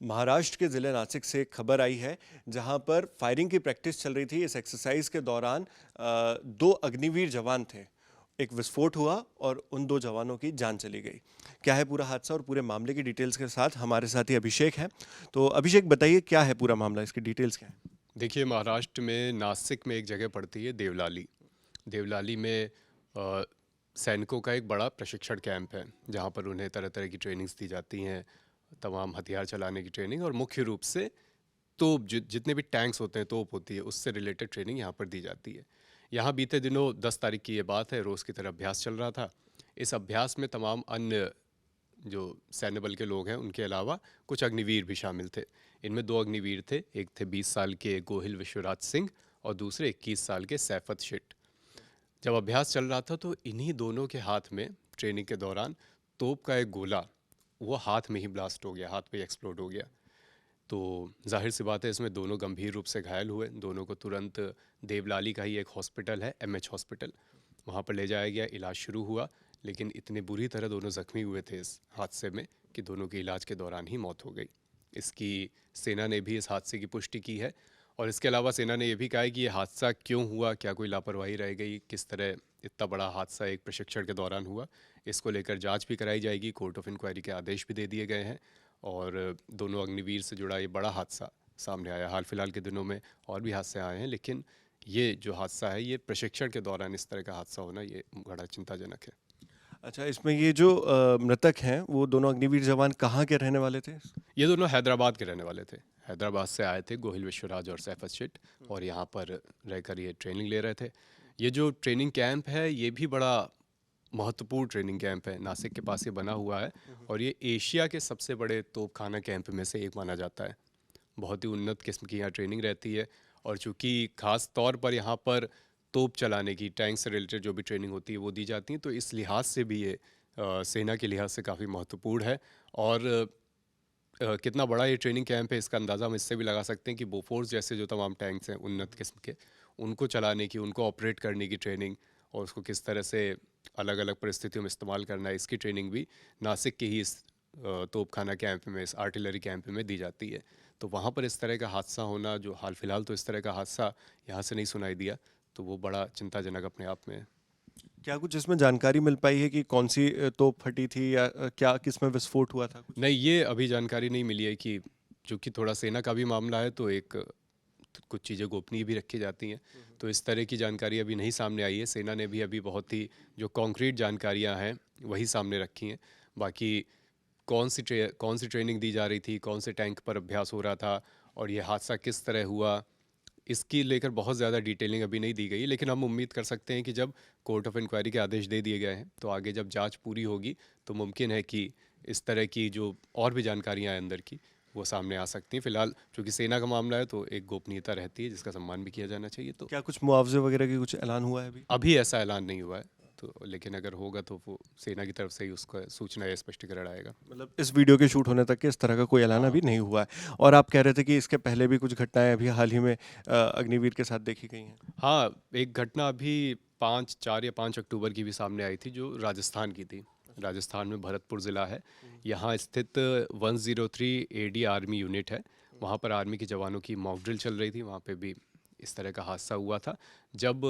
महाराष्ट्र के ज़िले नासिक से एक खबर आई है जहां पर फायरिंग की प्रैक्टिस चल रही थी। इस एक्सरसाइज के दौरान दो अग्निवीर जवान थे। एक विस्फोट हुआ और उन दो जवानों की जान चली गई। क्या है पूरा हादसा और पूरे मामले की डिटेल्स के साथ हमारे साथ ही अभिषेक है। तो अभिषेक बताइए क्या है पूरा मामला, इसकी डिटेल्स क्या है। देखिए, महाराष्ट्र में नासिक में एक जगह पड़ती है देवलाली। देवलाली में सैनिकों का एक बड़ा प्रशिक्षण कैंप है जहाँ पर उन्हें तरह तरह की ट्रेनिंग्स दी जाती हैं, तमाम हथियार चलाने की ट्रेनिंग और मुख्य रूप से तोप जितने भी टैंक्स होते हैं, तोप होती है, उससे रिलेटेड ट्रेनिंग यहाँ पर दी जाती है। यहाँ बीते दिनों 10 तारीख की ये बात है, रोज़ की तरह अभ्यास चल रहा था। इस अभ्यास में तमाम अन्य जो सैन्य बल के लोग हैं उनके अलावा कुछ अग्निवीर भी शामिल थे। इनमें दो अग्निवीर थे, एक थे 20 साल के गोहिल विश्वराज सिंह और दूसरे 21 साल के सैफत शेट। जब अभ्यास चल रहा था तो इन्हीं दोनों के हाथ में ट्रेनिंग के दौरान तोप का एक गोला वो हाथ में ही ब्लास्ट हो गया, हाथ पे एक्सप्लोड हो गया। तो जाहिर सी बात है इसमें दोनों गंभीर रूप से घायल हुए। दोनों को तुरंत देवलाली का ही एक हॉस्पिटल है, एमएच हॉस्पिटल, वहाँ पर ले जाया गया, इलाज शुरू हुआ। लेकिन इतने बुरी तरह दोनों ज़ख्मी हुए थे इस हादसे में कि दोनों की इलाज के दौरान ही मौत हो गई। इसकी सेना ने भी इस हादसे की पुष्टि की है और इसके अलावा सेना ने यह भी कहा है कि ये हादसा क्यों हुआ, क्या कोई लापरवाही रह गई, किस तरह इतना बड़ा हादसा एक प्रशिक्षण के दौरान हुआ, इसको लेकर जांच भी कराई जाएगी। कोर्ट ऑफ इंक्वायरी के आदेश भी दे दिए गए हैं और दोनों अग्निवीर से जुड़ा ये बड़ा हादसा सामने आया। हाल फिलहाल के दिनों में और भी हादसे आए हैं, लेकिन ये जो हादसा है ये प्रशिक्षण के दौरान इस तरह का हादसा होना ये बड़ा चिंताजनक है। अच्छा, इसमें ये जो मृतक हैं वो दोनों अग्निवीर जवान कहाँ के रहने वाले थे। ये दोनों हैदराबाद के रहने वाले थे। हैदराबाद से आए थे गोहिल विश्वराज और सैफत शेट और यहाँ पर रहकर ये ट्रेनिंग ले रहे थे। ये जो ट्रेनिंग कैंप है ये भी बड़ा महत्वपूर्ण ट्रेनिंग कैंप है, नासिक के पास ये बना हुआ है और ये एशिया के सबसे बड़े तोपखाना कैंप में से एक माना जाता है। बहुत ही उन्नत किस्म की यहाँ ट्रेनिंग रहती है और चूँकि ख़ास तौर पर यहाँ पर तोप चलाने की, टैंक से रिलेटेड जो भी ट्रेनिंग होती है वो दी जाती है, तो इस लिहाज से भी ये सेना के लिहाज से काफ़ी महत्वपूर्ण है। और कितना बड़ा ये ट्रेनिंग कैंप है इसका अंदाज़ा हम इससे भी लगा सकते हैं कि बोफोर्स जैसे जो तमाम टैंक्स हैं उन्नत किस्म के, उनको चलाने की, उनको ऑपरेट करने की ट्रेनिंग और उसको किस तरह से अलग अलग परिस्थितियों में इस्तेमाल करना है, इसकी ट्रेनिंग भी नासिक के ही इस तोपखाना कैंप में, इस आर्टिलरी कैंप में दी जाती है। तो वहाँ पर इस तरह का हादसा होना, जो हाल फिलहाल तो इस तरह का हादसा यहाँ से नहीं सुनाई दिया, तो वो बड़ा चिंताजनक अपने आप में है। क्या कुछ इसमें जानकारी मिल पाई है कि कौन सी तोप फटी थी या क्या किसमें विस्फोट हुआ था कुछ। नहीं, ये अभी जानकारी नहीं मिली है कि चूँकि थोड़ा सेना का भी मामला है तो एक कुछ चीज़ें गोपनीय भी रखी जाती हैं, तो इस तरह की जानकारी अभी नहीं सामने आई है। सेना ने भी अभी बहुत ही जो कॉन्क्रीट जानकारियां हैं वही सामने रखी हैं। बाकी कौन सी ट्रेनिंग दी जा रही थी, कौन से टैंक पर अभ्यास हो रहा था और ये हादसा किस तरह हुआ, इसकी लेकर बहुत ज़्यादा डिटेलिंग अभी नहीं दी गई। लेकिन हम उम्मीद कर सकते हैं कि जब कोर्ट ऑफ इंक्वायरी के आदेश दे दिए गए हैं तो आगे जब जांच पूरी होगी तो मुमकिन है कि इस तरह की जो और भी जानकारियां हैं अंदर की वो सामने आ सकती हैं। फिलहाल चूँकि सेना का मामला है तो एक गोपनीयता रहती है जिसका सम्मान भी किया जाना चाहिए। तो क्या कुछ मुआवजे वगैरह की कुछ ऐलान हुआ है अभी। अभी ऐसा ऐलान नहीं हुआ है, तो लेकिन अगर होगा तो वो सेना की तरफ से ही उसका सूचना या स्पष्टीकरण आएगा। मतलब इस वीडियो के शूट होने तक के इस तरह का कोई ऐलान हाँ अभी नहीं हुआ है। और आप कह रहे थे कि इसके पहले भी कुछ घटनाएं अभी हाल ही में अग्निवीर के साथ देखी गई हैं। हाँ, एक घटना अभी 4 या 5 अक्टूबर की भी सामने आई थी जो राजस्थान की थी। राजस्थान में भरतपुर ज़िला है, यहाँ स्थित 103 एडी आर्मी यूनिट है। वहाँ पर आर्मी के जवानों की मॉक ड्रिल चल रही थी, वहाँ पे भी इस तरह का हादसा हुआ था। जब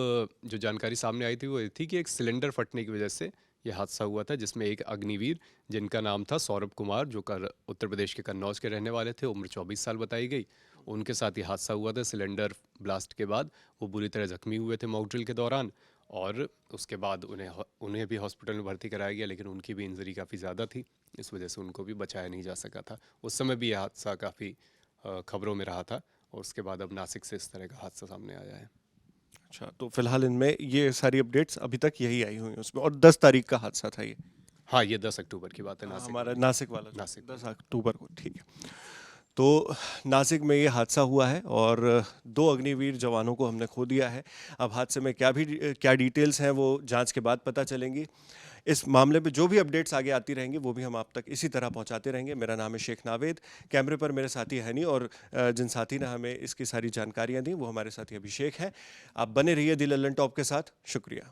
जो जानकारी सामने आई थी वो ये थी कि एक सिलेंडर फटने की वजह से ये हादसा हुआ था, जिसमें एक अग्निवीर जिनका नाम था सौरभ कुमार, जो उत्तर प्रदेश के कन्नौज के रहने वाले थे, उम्र 24 साल बताई गई, उनके साथ ये हादसा हुआ था। सिलेंडर ब्लास्ट के बाद वो बुरी तरह जख्मी हुए थे मॉक ड्रिल के दौरान और उसके बाद उन्हें भी हॉस्पिटल में भर्ती कराया गया, लेकिन उनकी भी इंजरी काफ़ी ज़्यादा थी, इस वजह से उनको भी बचाया नहीं जा सका था। उस समय भी यह हादसा काफ़ी खबरों में रहा था और उसके बाद अब नासिक से इस तरह का हादसा सामने आया है। अच्छा, तो फिलहाल इनमें ये सारी अपडेट्स अभी तक यही आई हुई हैं उसमें। और 10 तारीख का हादसा था ये। हाँ, ये 10 अक्टूबर की बात है, हाँ, नासिक हमारा वाली। नासिक वाला जो नासिक 10 वाली। अक्टूबर को, ठीक है। तो नासिक में ये हादसा हुआ है और दो अग्निवीर जवानों को हमने खो दिया है। अब हादसे में क्या डिटेल्स हैं वो जांच के बाद पता चलेंगी। इस मामले में जो भी अपडेट्स आगे आती रहेंगी वो भी हम आप तक इसी तरह पहुंचाते रहेंगे। मेरा नाम है शेख नावेद, कैमरे पर मेरे साथी हनी और जिन साथी ने हमें इसकी सारी जानकारियां दी वो हमारे साथी अभिषेक हैं। आप बने रहिए दी लल्लन टॉप के साथ। शुक्रिया।